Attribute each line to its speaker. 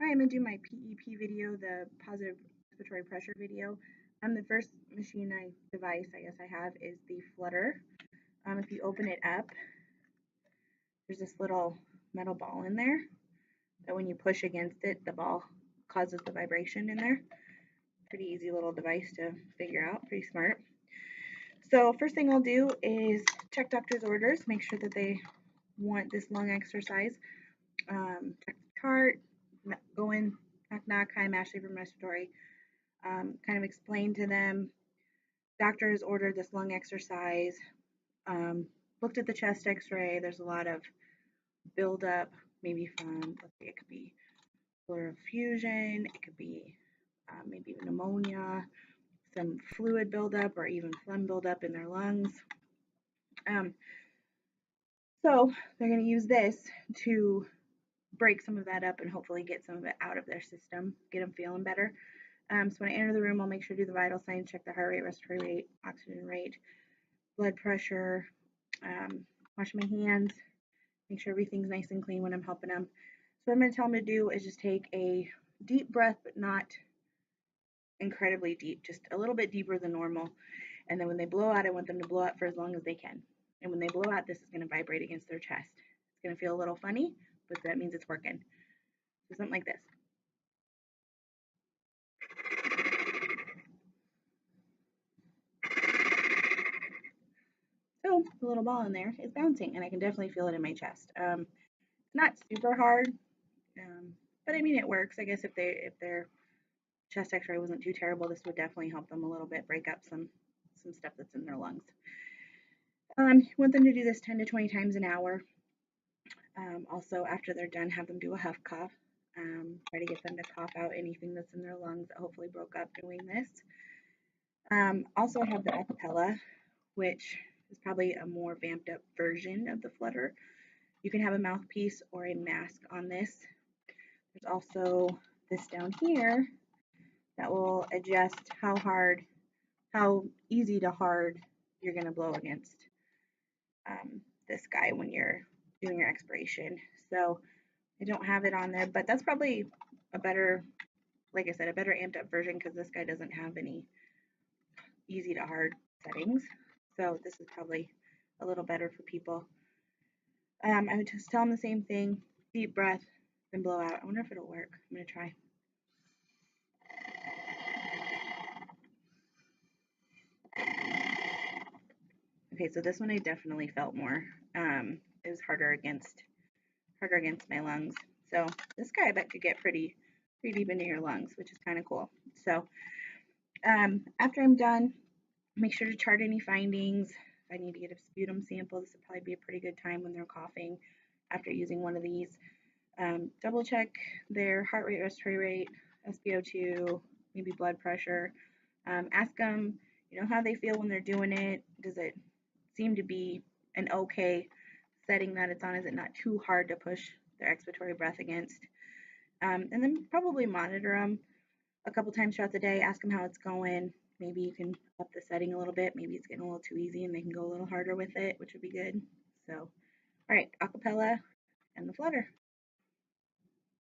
Speaker 1: Alright, I'm going to do my PEP video, the positive respiratory pressure video. The first device I have is the Flutter. If you open it up, there's this little metal ball in there that when you push against it, the ball causes the vibration in there. Pretty easy little device to figure out, pretty smart. So first thing I'll do is check doctor's orders, make sure that they want this lung exercise. Check the chart, go in, knock knock, hi, I'm Ashley from respiratory. Kind of explain to them, doctor has ordered this lung exercise, looked at the chest x-ray, there's a lot of buildup, maybe from, let's see, it could be pleural effusion, it could be maybe pneumonia, some fluid buildup, or even phlegm buildup in their lungs. So they're going to use this to break some of that up and hopefully get some of it out of their system, get them feeling better. So when I enter the room, I'll make sure to do the vital signs, check the heart rate, respiratory rate, oxygen rate, blood pressure, wash my hands, make sure everything's nice and clean when I'm helping them. So what I'm going to tell them to do is just take a deep breath, but not incredibly deep, just a little bit deeper than normal. And then when they blow out, I want them to blow out for as long as they can. And when they blow out, this is going to vibrate against their chest. It's going to feel a little funny, but that means it's working. So something like this. So the little ball in there is bouncing, and I can definitely feel it in my chest. It's not super hard, but I mean it works. I guess if their chest X-ray wasn't too terrible, this would definitely help them a little bit, break up some stuff that's in their lungs. You want them to do this 10 to 20 times an hour. Also, after they're done, have them do a huff cough. Try to get them to cough out anything that's in their lungs that hopefully broke up doing this. Also, I have the Acapella, which is probably a more vamped up version of the Flutter. You can have a mouthpiece or a mask on this. There's also this down here that will adjust how easy to hard you're going to blow against this guy when you're doing your expiration. So I don't have it on there, but that's probably a better, like I said, a better amped up version because this guy doesn't have any easy to hard settings. So this is probably a little better for people. I would just tell them the same thing, deep breath, then blow out. I wonder if it'll work. I'm going to try. Okay, so this one I definitely felt more. It was harder against my lungs. So this guy I bet could get pretty deep into your lungs, which is kind of cool. So after I'm done, make sure to chart any findings. If I need to get a sputum sample, this would probably be a pretty good time when they're coughing after using one of these. Double check their heart rate, respiratory rate, SpO2, maybe blood pressure. Ask them, how they feel when they're doing it. Does it seem to be an okay setting that it's on? Is it not too hard to push their expiratory breath against? And then probably monitor them a couple times throughout the day. Ask them how it's going. Maybe you can up the setting a little bit. Maybe it's getting a little too easy and they can go a little harder with it, which would be good. So, all right, Acapella and the Flutter.